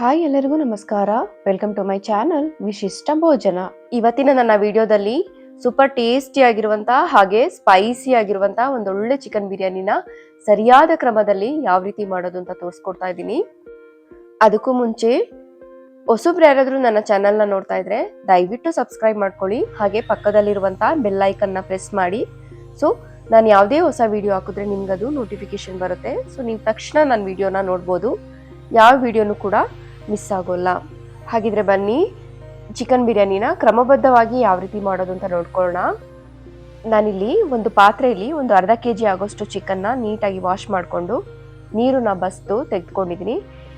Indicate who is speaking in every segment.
Speaker 1: Hi ಎಲ್ಲರಿಗೂ ನಮಸ್ಕಾರ. Welcome to my channel ವಿಶಿಷ್ಟ ಭೋಜನ. ಇವತ್ತಿನ ನನ್ನ ವಿಡಿಯೋದಲ್ಲಿ ಸೂಪರ್ ಟೇಸ್ಟಿ ಆಗಿರುವಂತಹ ಹಾಗೆ ಸ್ಪೈಸಿ ಆಗಿರುವಂತಹ ಒಂದೊಳ್ಳೆ ಚಿಕನ್ ಬಿರಿಯಾನಿನ ಸರಿಯಾದ ಕ್ರಮದಲ್ಲಿ ಯಾವ ರೀತಿ ಮಾಡೋದು ಅಂತ ತೋರಿಸ್ಕೊಡ್ತಾ ಇದ್ದೀನಿ. ಅದಕ್ಕೂ ಮುಂಚೆ ಹೊಸಬ್ರು ಯಾರಾದ್ರೂ ನನ್ನ ಚಾನೆಲ್ನ ನೋಡ್ತಾ ಇದ್ರೆ ದಯವಿಟ್ಟು ಸಬ್ಸ್ಕ್ರೈಬ್ ಮಾಡ್ಕೊಳ್ಳಿ, ಹಾಗೆ ಪಕ್ಕದಲ್ಲಿರುವಂತಹ ಬೆಲ್ ಐಕನ್ನ ಪ್ರೆಸ್ ಮಾಡಿ. ಸೊ ನಾನು ಯಾವುದೇ ಹೊಸ ವಿಡಿಯೋ ಹಾಕಿದ್ರೆ ನಿಮ್ಗದು ನೋಟಿಫಿಕೇಶನ್ ಬರುತ್ತೆ. ಸೊ ನೀವು ತಕ್ಷಣ ನನ್ನ ವಿಡಿಯೋನ ನೋಡ್ಬೋದು, ಯಾವ ವಿಡಿಯೋನು ಕೂಡ ಮಿಸ್ ಆಗೋಲ್ಲ. ಹಾಗಿದ್ರೆ ಬನ್ನಿ ಚಿಕನ್ ಬಿರಿಯಾನಿನ ಕ್ರಮಬದ್ಧವಾಗಿ ಯಾವ ರೀತಿ ಮಾಡೋದು ಅಂತ ನೋಡ್ಕೊಳ್ಳೋಣ. ನಾನಿಲ್ಲಿ ಒಂದು ಪಾತ್ರೆಯಲ್ಲಿ ಒಂದು ಅರ್ಧ kg ಆಗೋಷ್ಟು ಚಿಕನ್ನ ನೀಟಾಗಿ ವಾಶ್ ಮಾಡಿಕೊಂಡು ನೀರನ್ನ ಬಸ್ದು ತೆಗೆದುಕೊಂಡಿದ್ದೀನಿ.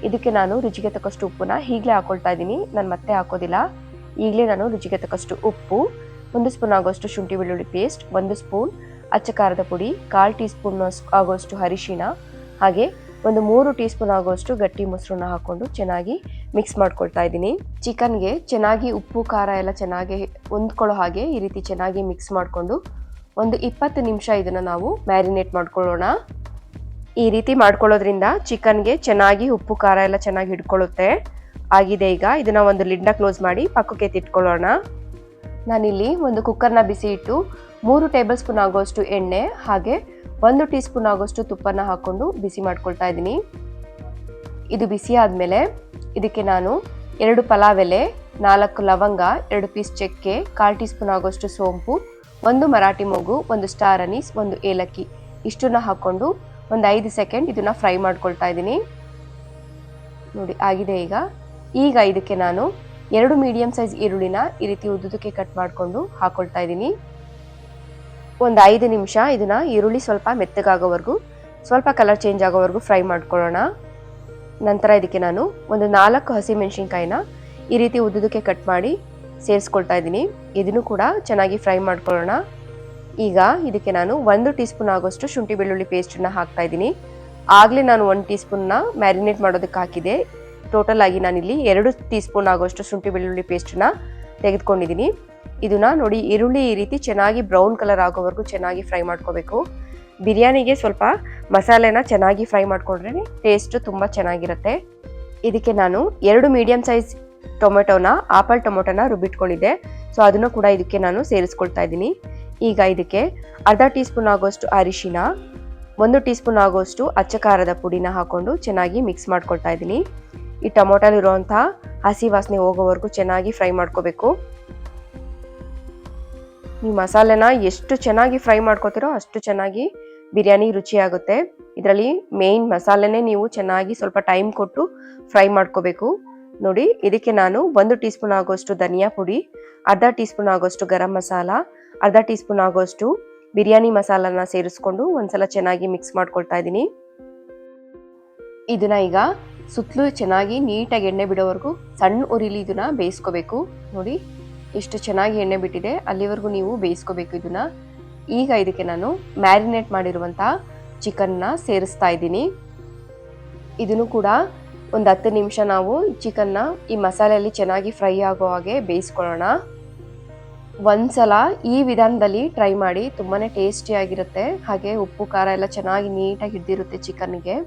Speaker 1: ಇದಕ್ಕೆ ನಾನು ರುಚಿಗೆ ತಕ್ಕಷ್ಟು ಉಪ್ಪನ್ನ ಈಗಲೇ ಹಾಕೊಳ್ತಾ ಇದ್ದೀನಿ, ನಾನು ಮತ್ತೆ ಹಾಕೋದಿಲ್ಲ. ಈಗಲೇ ನಾನು ರುಚಿಗೆ ತಕ್ಕಷ್ಟು ಉಪ್ಪು, 1 ಸ್ಪೂನ್ ಆಗೋಷ್ಟು ಶುಂಠಿ ಬೆಳ್ಳುಳ್ಳಿ ಪೇಸ್ಟ್, 1 ಸ್ಪೂನ್ ಅಚ್ಚ ಖಾರದ ಪುಡಿ, 1/4 ಟೀ ಸ್ಪೂನ್ ಆಗೋಷ್ಟು ಅರಿಶಿಣ, ಹಾಗೆ ಒಂದು 3 ಟೀ ಸ್ಪೂನ್ ಆಗೋಷ್ಟು ಗಟ್ಟಿ ಮೊಸರನ್ನ ಹಾಕೊಂಡು ಚೆನ್ನಾಗಿ ಮಿಕ್ಸ್ ಮಾಡ್ಕೊಳ್ತಾ ಇದ್ದೀನಿ. ಚಿಕನ್ಗೆ ಚೆನ್ನಾಗಿ ಉಪ್ಪು ಖಾರ ಎಲ್ಲ ಚೆನ್ನಾಗಿ ಹೊಂದ್ಕೊಳ್ಳೋ ಹಾಗೆ ಈ ರೀತಿ ಚೆನ್ನಾಗಿ ಮಿಕ್ಸ್ ಮಾಡಿಕೊಂಡು ಒಂದು 20 ನಿಮಿಷ ಇದನ್ನು ನಾವು ಮ್ಯಾರಿನೇಟ್ ಮಾಡ್ಕೊಳ್ಳೋಣ. ಈ ರೀತಿ ಮಾಡ್ಕೊಳ್ಳೋದ್ರಿಂದ ಚಿಕನ್ಗೆ ಚೆನ್ನಾಗಿ ಉಪ್ಪು ಖಾರ ಎಲ್ಲ ಚೆನ್ನಾಗಿ ಹಿಡ್ಕೊಳ್ಳುತ್ತೆ. ಆಗಿದೆ, ಈಗ ಇದನ್ನ ಒಂದು ಲಿಡ್ನ ಕ್ಲೋಸ್ ಮಾಡಿ ಪಕ್ಕಕ್ಕೆ ಎತ್ತಿಟ್ಕೊಳ್ಳೋಣ. ನಾನಿಲ್ಲಿ ಒಂದು ಕುಕ್ಕರ್ನ ಬಿಸಿ ಇಟ್ಟು 3 ಟೇಬಲ್ ಸ್ಪೂನ್ ಆಗೋಷ್ಟು ಎಣ್ಣೆ ಹಾಗೆ 1 ಟೀ ಸ್ಪೂನ್ ಆಗೋಷ್ಟು ತುಪ್ಪನ ಹಾಕೊಂಡು ಬಿಸಿ ಮಾಡ್ಕೊಳ್ತಾ ಇದ್ದೀನಿ. ಇದು ಬಿಸಿ ಆದಮೇಲೆ ಇದಕ್ಕೆ ನಾನು 2 ಪಲಾವ್ ಎಲೆ, 4 ಲವಂಗ, 2 ಪೀಸ್ ಚಕ್ಕೆ, 1/4 ಟೀ ಸ್ಪೂನ್ ಆಗೋಷ್ಟು ಸೋಂಪು, 1 ಮರಾಠಿ ಮೊಗ್ಗು, 1 ಸ್ಟಾರ್ ಅನೀಸ್, 1 ಏಲಕ್ಕಿ ಇಷ್ಟನ್ನ ಹಾಕೊಂಡು ಒಂದು 5 ಸೆಕೆಂಡ್ ಇದನ್ನ ಫ್ರೈ ಮಾಡ್ಕೊಳ್ತಾ ಇದ್ದೀನಿ. ನೋಡಿ ಆಗಿದೆ. ಈಗ ಇದಕ್ಕೆ ನಾನು 2 ಮೀಡಿಯಂ ಸೈಜ್ ಈರುಳ್ಳಿನ ಈ ರೀತಿ ಉದ್ದುದಕ್ಕೆ ಕಟ್ ಮಾಡಿಕೊಂಡು ಹಾಕೊಳ್ತಾ ಇದ್ದೀನಿ. ಒಂದು 5 ನಿಮಿಷ ಇದನ್ನ ಈರುಳ್ಳಿ ಸ್ವಲ್ಪ ಮೆತ್ತಗಾಗೋವರೆಗೂ, ಸ್ವಲ್ಪ ಕಲರ್ ಚೇಂಜ್ ಆಗೋವರೆಗೂ ಫ್ರೈ ಮಾಡ್ಕೊಳ್ಳೋಣ. ನಂತರ ಇದಕ್ಕೆ ನಾನು ಒಂದು 4 ಹಸಿಮೆಣಸಿನ್ಕಾಯಿನ ಈ ರೀತಿ ಉದ್ದುದಕ್ಕೆ ಕಟ್ ಮಾಡಿ ಸೇರಿಸ್ಕೊಳ್ತಾ ಇದ್ದೀನಿ. ಇದನ್ನು ಕೂಡ ಚೆನ್ನಾಗಿ ಫ್ರೈ ಮಾಡ್ಕೊಳ್ಳೋಣ. ಈಗ ಇದಕ್ಕೆ ನಾನು 1 ಟೀ ಸ್ಪೂನ್ ಆಗೋಷ್ಟು ಶುಂಠಿ ಬೆಳ್ಳುಳ್ಳಿ ಪೇಸ್ಟನ್ನ ಹಾಕ್ತಾ ಇದ್ದೀನಿ. ಆಗಲೇ ನಾನು 1 ಟೀ ಸ್ಪೂನ್ನ ಮ್ಯಾರಿನೇಟ್ ಮಾಡೋದಕ್ಕೆ ಹಾಕಿದೆ. ಟೋಟಲ್ ಆಗಿ ನಾನಿಲ್ಲಿ 2 ಟೀ ಸ್ಪೂನ್ ಆಗೋಷ್ಟು ಶುಂಠಿ ಬೆಳ್ಳುಳ್ಳಿ ಪೇಸ್ಟನ್ನ ತೆಗೆದುಕೊಂಡಿದ್ದೀನಿ. ಇದನ್ನ ನೋಡಿ, ಈರುಳ್ಳಿ ಈ ರೀತಿ ಚೆನ್ನಾಗಿ ಬ್ರೌನ್ ಕಲರ್ ಆಗೋವರೆಗೂ ಚೆನ್ನಾಗಿ ಫ್ರೈ ಮಾಡ್ಕೋಬೇಕು. ಬಿರಿಯಾನಿಗೆ ಸ್ವಲ್ಪ ಮಸಾಲೆನ ಚೆನ್ನಾಗಿ ಫ್ರೈ ಮಾಡ್ಕೊಂಡ್ರೆ ಟೇಸ್ಟ್ ತುಂಬ ಚೆನ್ನಾಗಿರುತ್ತೆ. ಇದಕ್ಕೆ ನಾನು 2 ಮೀಡಿಯಂ ಸೈಜ್ ಆಪಲ್ ಟೊಮೊಟೊನ ರುಬ್ಬಿಟ್ಕೊಂಡಿದ್ದೆ. ಸೊ ಅದನ್ನು ಕೂಡ ಇದಕ್ಕೆ ನಾನು ಸೇರಿಸ್ಕೊಳ್ತಾ ಇದ್ದೀನಿ. ಈಗ ಇದಕ್ಕೆ ಅರ್ಧ ಟೀ ಸ್ಪೂನ್ ಆಗೋಷ್ಟು ಅರಿಶಿನ, 1 ಟೀ ಸ್ಪೂನ್ ಆಗೋಷ್ಟು ಅಚ್ಚ ಖಾರದ ಪುಡಿನ ಹಾಕೊಂಡು ಚೆನ್ನಾಗಿ ಮಿಕ್ಸ್ ಮಾಡ್ಕೊಳ್ತಾ ಇದ್ದೀನಿ. ಈ ಟೊಮೊಟೊಲಿರುವಂತಹ ಹಸಿ ವಾಸನೆ ಹೋಗೋವರೆಗೂ ಚೆನ್ನಾಗಿ ಫ್ರೈ ಮಾಡ್ಕೋಬೇಕು. ನೀವು ಮಸಾಲೆನ ಎಷ್ಟು ಚೆನ್ನಾಗಿ ಫ್ರೈ ಮಾಡ್ಕೋತೀರೋ ಅಷ್ಟು ಚೆನ್ನಾಗಿ ಬಿರಿಯಾನಿ ರುಚಿಯಾಗುತ್ತೆ. ಇದರಲ್ಲಿ ಮೇನ್ ಮಸಾಲೆನೇ ನೀವು ಚೆನ್ನಾಗಿ ಸ್ವಲ್ಪ ಟೈಮ್ ಕೊಟ್ಟು ಫ್ರೈ ಮಾಡ್ಕೋಬೇಕು. ನೋಡಿ, ಇದಕ್ಕೆ ನಾನು 1 ಟೀ ಸ್ಪೂನ್ ಆಗೋಷ್ಟು ಧನಿಯಾ ಪುಡಿ, ಅರ್ಧ ಟೀ ಸ್ಪೂನ್ ಆಗೋಷ್ಟು ಗರಂ ಮಸಾಲ, ಅರ್ಧ ಟೀ ಸ್ಪೂನ್ ಆಗೋಷ್ಟು ಬಿರಿಯಾನಿ ಮಸಾಲನ ಸೇರಿಸ್ಕೊಂಡು ಒಂದ್ಸಲ ಚೆನ್ನಾಗಿ ಮಿಕ್ಸ್ ಮಾಡ್ಕೊಳ್ತಾ ಇದ್ದೀನಿ. ಇದನ್ನ ಈಗ ಸುತ್ತಲೂ ಚೆನ್ನಾಗಿ ನೀಟಾಗಿ ಎಣ್ಣೆ ಬಿಡೋವರೆಗೂ ಸಣ್ಣ ಉರಿಲಿ ಇದನ್ನ ಬೇಯಿಸ್ಕೋಬೇಕು. ನೋಡಿ, ಇಷ್ಟು ಚೆನ್ನಾಗಿ ಎಣ್ಣೆ ಬಿಟ್ಟಿದೆ, ಅಲ್ಲಿವರೆಗೂ ನೀವು ಬೇಯಿಸ್ಕೋಬೇಕು ಇದನ್ನ. ಈಗ ಇದಕ್ಕೆ ನಾನು ಮ್ಯಾರಿನೇಟ್ ಮಾಡಿರುವಂತಹ ಚಿಕನ್ನ ಸೇರಿಸ್ತಾ ಇದ್ದೀನಿ. ಇದನ್ನು ಕೂಡ ಒಂದು 10 ನಿಮಿಷ ನಾವು ಚಿಕನ್ನ ಈ ಮಸಾಲೆಯಲ್ಲಿ ಚೆನ್ನಾಗಿ ಫ್ರೈ ಆಗೋ ಹಾಗೆ ಬೇಯಿಸ್ಕೊಳ್ಳೋಣ. ಒಂದ್ಸಲ ಈ ವಿಧಾನದಲ್ಲಿ ಟ್ರೈ ಮಾಡಿ, ತುಂಬಾ ಟೇಸ್ಟಿಯಾಗಿರುತ್ತೆ. ಹಾಗೆ ಉಪ್ಪು ಖಾರ ಎಲ್ಲ ಚೆನ್ನಾಗಿ ನೀಟಾಗಿ ಹಿಡಿದಿರುತ್ತೆ ಚಿಕನ್ಗೆ.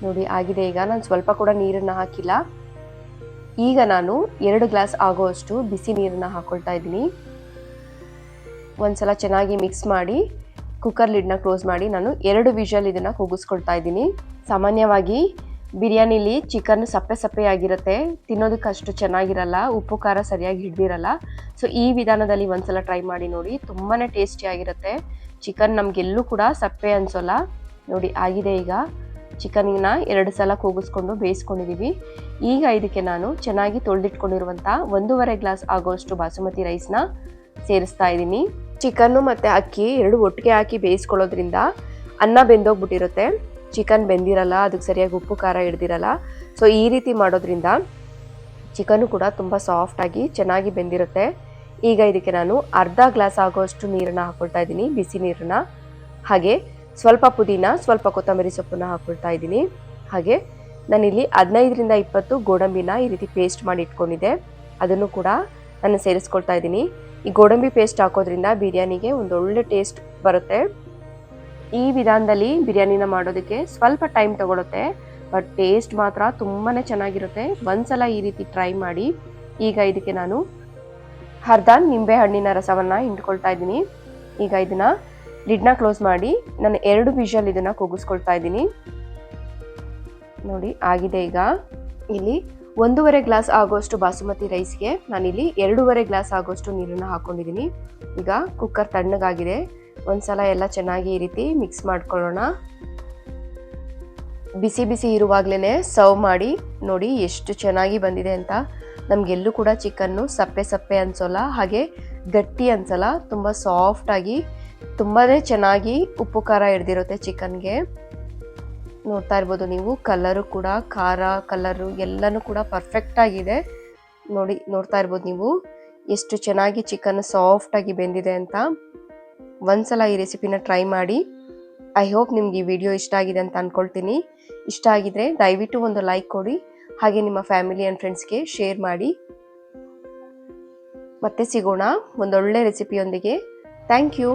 Speaker 1: ನೋಡಿ ಆಗಿದೆ. ಈಗ ನಾನು ಸ್ವಲ್ಪ ಕೂಡ ನೀರನ್ನು ಹಾಕಿಲ್ಲ. ಈಗ ನಾನು 2 ಗ್ಲಾಸ್ ಆಗೋಷ್ಟು ಬಿಸಿ ನೀರನ್ನ ಹಾಕೊಳ್ತಾ ಇದ್ದೀನಿ. ಒಂದ್ಸಲ ಚೆನ್ನಾಗಿ ಮಿಕ್ಸ್ ಮಾಡಿ ಕುಕ್ಕರ್ ಲಿಡ್ನ ಕ್ಲೋಸ್ ಮಾಡಿ ನಾನು 2 ವಿಷಲ್ ಇದನ್ನ ಕೂಗಿಸ್ಕೊಳ್ತಾ ಇದ್ದೀನಿ. ಸಾಮಾನ್ಯವಾಗಿ ಬಿರಿಯಾನಿಲಿ ಚಿಕನ್ ಸಪ್ಪೆ ಆಗಿರುತ್ತೆ, ತಿನ್ನೋದಕ್ಕೆ ಅಷ್ಟು ಚೆನ್ನಾಗಿರಲ್ಲ, ಉಪ್ಪು ಖಾರ ಸರಿಯಾಗಿ ಹಿಡ್ದಿರಲ್ಲ. ಸೊ ಈ ವಿಧಾನದಲ್ಲಿ ಒಂದ್ಸಲ ಟ್ರೈ ಮಾಡಿ ನೋಡಿ, ತುಂಬಾ ಟೇಸ್ಟಿಯಾಗಿರುತ್ತೆ. ಚಿಕನ್ ನಮಗೆಲ್ಲೂ ಕೂಡ ಸಪ್ಪೆ ಅನ್ಸೋಲ್ಲ. ನೋಡಿ ಆಗಿದೆ. ಈಗ ಚಿಕನ್ನ 2 ಸಲ ಕೂಗಿಸ್ಕೊಂಡು ಬೇಯಿಸ್ಕೊಂಡಿದ್ದೀವಿ. ಈಗ ಇದಕ್ಕೆ ನಾನು ಚೆನ್ನಾಗಿ ತೊಳೆದಿಟ್ಕೊಂಡಿರುವಂಥ 1.5 ಗ್ಲಾಸ್ ಆಗೋಷ್ಟು ಬಾಸುಮತಿ ರೈಸ್ನ ಸೇರಿಸ್ತಾ ಇದ್ದೀನಿ. ಚಿಕನ್ನು ಮತ್ತು ಅಕ್ಕಿ 2 ಒಟ್ಟಿಗೆ ಹಾಕಿ ಬೇಯಿಸ್ಕೊಳ್ಳೋದ್ರಿಂದ ಅನ್ನ ಬೆಂದೋಗ್ಬಿಟ್ಟಿರುತ್ತೆ, ಚಿಕನ್ ಬೆಂದಿರಲ್ಲ, ಅದಕ್ಕೆ ಸರಿಯಾಗಿ ಉಪ್ಪು ಖಾರ ಹಿಡ್ದಿರಲ್ಲ. ಸೊ ಈ ರೀತಿ ಮಾಡೋದ್ರಿಂದ ಚಿಕನ್ನು ಕೂಡ ತುಂಬ ಸಾಫ್ಟಾಗಿ ಚೆನ್ನಾಗಿ ಬೆಂದಿರುತ್ತೆ. ಈಗ ಇದಕ್ಕೆ ನಾನು ಅರ್ಧ ಗ್ಲಾಸ್ ಆಗೋಷ್ಟು ನೀರನ್ನು ಹಾಕ್ಕೊಳ್ತಾ ಇದ್ದೀನಿ, ಬಿಸಿ ನೀರನ್ನ. ಹಾಗೆ ಸ್ವಲ್ಪ ಪುದೀನ, ಸ್ವಲ್ಪ ಕೊತ್ತಂಬರಿ ಸೊಪ್ಪನ್ನ ಹಾಕ್ಕೊಳ್ತಾ ಇದ್ದೀನಿ. ಹಾಗೆ ನಾನಿಲ್ಲಿ 15ರಿಂದ 20 ಗೋಡಂಬಿನ ಈ ರೀತಿ ಪೇಸ್ಟ್ ಮಾಡಿ ಇಟ್ಕೊಂಡಿದ್ದೆ, ಅದನ್ನು ಕೂಡ ನಾನು ಸೇರಿಸ್ಕೊಳ್ತಾ ಇದ್ದೀನಿ. ಈ ಗೋಡಂಬಿ ಪೇಸ್ಟ್ ಹಾಕೋದ್ರಿಂದ ಬಿರಿಯಾನಿಗೆ ಒಂದು ಒಳ್ಳೆ ಟೇಸ್ಟ್ ಬರುತ್ತೆ. ಈ ವಿಧಾನದಲ್ಲಿ ಬಿರಿಯಾನಿನ ಮಾಡೋದಕ್ಕೆ ಸ್ವಲ್ಪ ಟೈಮ್ ತಗೊಳುತ್ತೆ, ಬಟ್ ಟೇಸ್ಟ್ ಮಾತ್ರ ತುಂಬಾ ಚೆನ್ನಾಗಿರುತ್ತೆ. ಒಂದ್ಸಲ ಈ ರೀತಿ ಟ್ರೈ ಮಾಡಿ. ಈಗ ಇದಕ್ಕೆ ನಾನು ಅರ್ಧ ನಿಂಬೆ ಹಣ್ಣಿನ ರಸವನ್ನು ಹಿಂಡ್ಕೊಳ್ತಾ ಇದ್ದೀನಿ. ಈಗ ಇದನ್ನು ಲಿಡ್ನ ಕ್ಲೋಸ್ ಮಾಡಿ ನಾನು 2 ವಿಷಲ್ ಇದನ್ನು ಕೂಗಿಸ್ಕೊಳ್ತಾ ಇದ್ದೀನಿ. ನೋಡಿ ಆಗಿದೆ. ಈಗ ಇಲ್ಲಿ 1.5 ಗ್ಲಾಸ್ ಆಗೋಷ್ಟು ಬಾಸುಮತಿ ರೈಸ್ಗೆ ನಾನಿಲ್ಲಿ 2.5 ಗ್ಲಾಸ್ ಆಗೋಷ್ಟು ನೀರನ್ನು ಹಾಕ್ಕೊಂಡಿದ್ದೀನಿ. ಈಗ ಕುಕ್ಕರ್ ತಣ್ಣಗಾಗಿದೆ. ಒಂದ್ಸಲ ಎಲ್ಲ ಚೆನ್ನಾಗಿ ಈ ರೀತಿ ಮಿಕ್ಸ್ ಮಾಡ್ಕೊಳ್ಳೋಣ. ಬಿಸಿ ಬಿಸಿ ಇರುವಾಗಲೇ ಸರ್ವ್ ಮಾಡಿ. ನೋಡಿ ಎಷ್ಟು ಚೆನ್ನಾಗಿ ಬಂದಿದೆ ಅಂತ. ನಮಗೆಲ್ಲೂ ಕೂಡ ಚಿಕನ್ನು ಸಪ್ಪೆ ಸಪ್ಪೆ ಅನ್ಸೋಲ್ಲ, ಹಾಗೆ ಗಟ್ಟಿ ಅನ್ಸಲ್ಲ. ತುಂಬ ಸಾಫ್ಟಾಗಿ ತುಂಬಾ ಚೆನ್ನಾಗಿ ಉಪ್ಪು ಖಾರ ಹಿಡ್ದಿರುತ್ತೆ ಚಿಕನ್ಗೆ. ನೋಡ್ತಾ ಇರ್ಬೋದು ನೀವು, ಕಲರು ಕೂಡ, ಖಾರ ಕಲರು ಎಲ್ಲನೂ ಕೂಡ ಪರ್ಫೆಕ್ಟ್ ಆಗಿದೆ. ನೋಡ್ತಾ ಇರ್ಬೋದು ನೀವು ಎಷ್ಟು ಚೆನ್ನಾಗಿ ಚಿಕನ್ ಸಾಫ್ಟಾಗಿ ಬೆಂದಿದೆ ಅಂತ. ಒಂದ್ಸಲ ಈ ರೆಸಿಪಿನ ಟ್ರೈ ಮಾಡಿ. ಐ ಹೋಪ್ ನಿಮ್ಗೆ ಈ ವಿಡಿಯೋ ಇಷ್ಟ ಆಗಿದೆ ಅಂತ ಅಂದ್ಕೊಳ್ತೀನಿ. ಇಷ್ಟ ಆಗಿದ್ರೆ ದಯವಿಟ್ಟು ಒಂದು ಲೈಕ್ ಕೊಡಿ, ಹಾಗೆ ನಿಮ್ಮ ಫ್ಯಾಮಿಲಿ ಆ್ಯಂಡ್ ಫ್ರೆಂಡ್ಸ್ಗೆ ಶೇರ್ ಮಾಡಿ. ಮತ್ತೆ ಸಿಗೋಣ ಒಂದೊಳ್ಳೆ ರೆಸಿಪಿಯೊಂದಿಗೆ. Thank you.